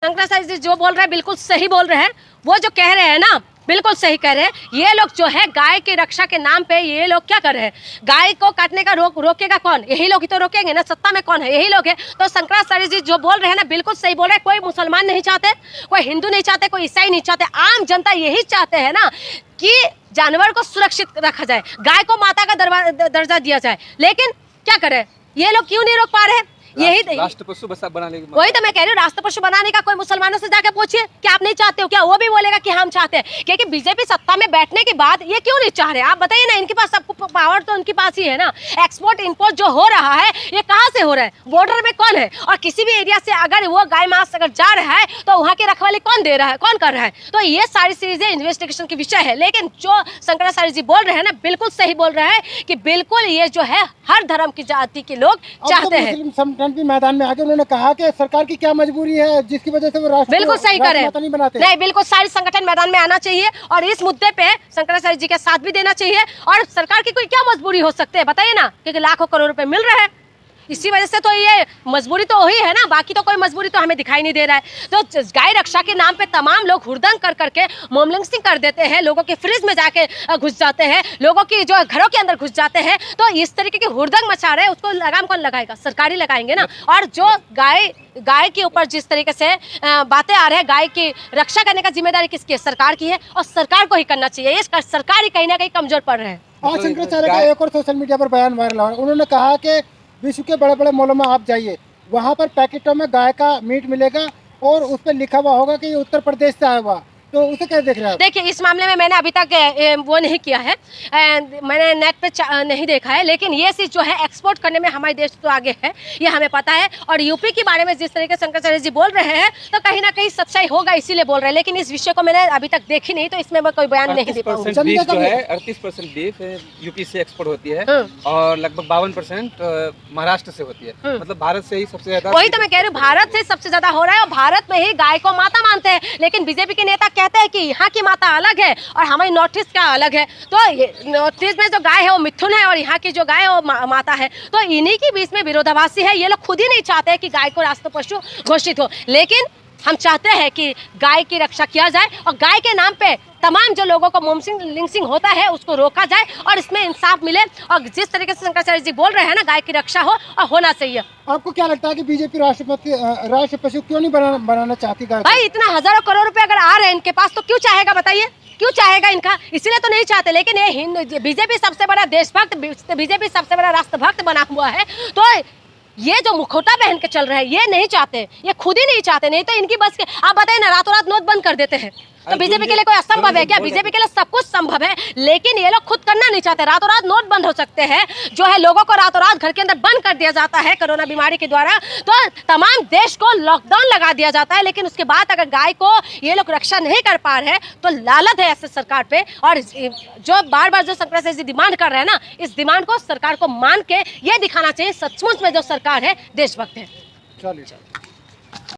शंकराचार्य जी जो बोल रहे हैं बिल्कुल सही बोल रहे हैं। वो जो कह रहे हैं ना बिल्कुल सही कह रहे हैं। ये लोग जो है गाय की रक्षा के नाम पे ये लोग क्या कर रहे हैं, गाय को काटने का रोकेगा कौन? यही लोग ही तो रोकेंगे ना। सत्ता में कौन है? यही लोग है। तो शंकराचार्य जी जो बोल रहे हैं ना बिल्कुल सही बोल रहे हैं। कोई मुसलमान नहीं चाहते, कोई हिंदू नहीं चाहते, कोई ईसाई नहीं चाहते, आम जनता यही चाहते हैं ना कि जानवर को सुरक्षित रखा जाए, गाय को माता का दर्जा दिया जाए। लेकिन क्या करे ये लोग, क्यों नहीं रोक पा रहे हैं? यही राष्ट्र पशु बनाने की वही तो मैं कह रही हूँ, राष्ट्र पशु बनाने का कोई मुसलमानों से जाके पूछिए कि आप नहीं चाहते हो क्या? वो भी बोलेगा कि हम चाहते हैं। क्योंकि बीजेपी सत्ता में बैठने के बाद ये क्यों नहीं चाह रहे? आप बताइए ना, इनके पास सबको पावर तो उनके पास ही है ना। एक्सपोर्ट इंपोर्ट जो हो रहा है ये कहाँ से हो रहा है? बॉर्डर में कौन है? और किसी भी एरिया से अगर वो गाय मांस अगर जा रहा है तो वहाँ की रखवाली कौन दे रहा है, कौन कर रहा है? तो ये सारी चीजें इन्वेस्टिगेशन की विषय है। लेकिन जो शंकराचार्य जी बोल रहे हैं ना बिल्कुल सही बोल रहे हैं कि बिल्कुल ये जो है हर धर्म की जाति के लोग चाहते हैं। मुस्लिम संगठन भी मैदान में आके उन्होंने कहा कि सरकार की क्या मजबूरी है जिसकी वजह से वो राष्ट्र बिल्कुल सही करे नहीं बनाते। नहीं, बिल्कुल सारे संगठन मैदान में आना चाहिए और इस मुद्दे पे शंकराचार्य जी का साथ भी देना चाहिए। और सरकार की कोई क्या मजबूरी हो सकती है बताइए ना, क्योंकि लाखों करोड़ रुपए मिल रहे हैं। इसी वजह से तो ये मजबूरी तो वही है ना, बाकी तो कोई मजबूरी तो हमें दिखाई नहीं दे रहा है। तो गाय रक्षा के नाम पे तमाम लोग हुड़दंग कर करके मोमलिंचिंग कर देते हैं, लोगों के फ्रिज में जाके घुस जाते हैं, लोगों की जो घरों के अंदर घुस जाते हैं। तो इस तरीके की हुड़दंग मचा रहे हैं, उसको लगाम कौन लगाएगा? सरकारी लगाएंगे ना। और जो गाय के ऊपर जिस तरीके से बातें आ रहे हैं, गाय की रक्षा करने का जिम्मेदारी किसकी है? सरकार की है और सरकार को ही करना चाहिए। ये सरकार ही कहीं ना कहीं कमजोर पड़ रहे हैं। आज शंकराचार्य का एक और सोशल मीडिया पर बयान वायरल हो रहा है। उन्होंने कहा कि विश्व के बड़े बड़े मॉलों में आप जाइए, वहाँ पर पैकेटों में गाय का मीट मिलेगा और उस पर लिखा हुआ होगा कि ये उत्तर प्रदेश से आया हुआ। तो उसे कैसे देख रहे हैं? देखिए इस मामले में मैंने अभी तक वो नहीं किया है, मैंने नेट पे नहीं देखा है। लेकिन ये चीज़ जो है एक्सपोर्ट करने में हमारे देश तो आगे है, ये हमें पता है। और यूपी के बारे में जिस तरीके से शंकराचार्य जी बोल रहे हैं तो कहीं ना कहीं सच्चाई होगा, इसीलिए बोल रहे हैं। लेकिन इस विषय को मैंने अभी तक देखी नहीं, तो इसमें मैं कोई बयान नहीं दे पाऊंगी। 38% बीफ यूपी से एक्सपोर्ट होती है और लगभग 52% महाराष्ट्र से होती है। मतलब भारत से ही सबसे ज्यादा। वही तो मैं कह रही हूँ, भारत से सबसे ज्यादा हो रहा है और भारत में ही गाय को माता मानते हैं। लेकिन बीजेपी के नेता कहते हैं कि यहाँ की माता अलग है और हमारी नॉर्थ ईस्ट का अलग है। तो नॉर्थ ईस्ट में जो गाय है वो मिथुन है और यहाँ की जो गाय है वो माता है। तो इन्हीं के बीच में विरोधाभासी है। ये लोग खुद ही नहीं चाहते हैं कि गाय को राष्ट्रीय पशु घोषित हो, लेकिन हम चाहते हैं कि गाय की रक्षा किया जाए और गाय के नाम पे तमाम जो लोगों को मोमलिंचिंग होता है उसको रोका जाए और इसमें इंसाफ मिले। और जिस तरीके से शंकराचार्य जी बोल रहे हैं ना, गाय की रक्षा हो और होना चाहिए। आपको क्या लगता है कि बीजेपी राष्ट्र पशु क्यों नहीं बनाना चाहती गाय? भाई इतना हजारों करोड़ रुपए अगर आ रहे हैं इनके पास तो क्यों चाहेगा बताइए, क्यों चाहेगा इनका? इसीलिए तो नहीं चाहते। लेकिन ये बीजेपी सबसे बड़ा देशभक्त, बीजेपी सबसे बड़ा राष्ट्रभक्त बना हुआ है। तो ये जो मुखौटा पहन के चल रहे हैं ये नहीं चाहते, ये खुद ही नहीं चाहते। नहीं तो इनकी बस के आप बताइए ना, रातों रात नोट बंद कर देते हैं। तो बीजेपी के लिए कोई असंभव है क्या? बीजेपी के लिए सब कुछ संभव है, लेकिन ये लोग खुद करना नहीं चाहते। रातों रात नोट बंद हो सकते हैं, जो है लोगों को रातों रात घर के अंदर बंद कर दिया जाता है कोरोना बीमारी के द्वारा। तो तमाम देश को लॉकडाउन लगा दिया जाता है। लेकिन उसके बाद अगर गाय को ये लोग रक्षा नहीं कर पा रहे हैं तो लालच है ऐसे सरकार पे। और जो बार बार जो शंकराचार्य जी डिमांड कर रहे हैं ना, इस डिमांड को सरकार को मान के ये दिखाना चाहिए सचमुच में जो सरकार है देशभक्त है। चलिए।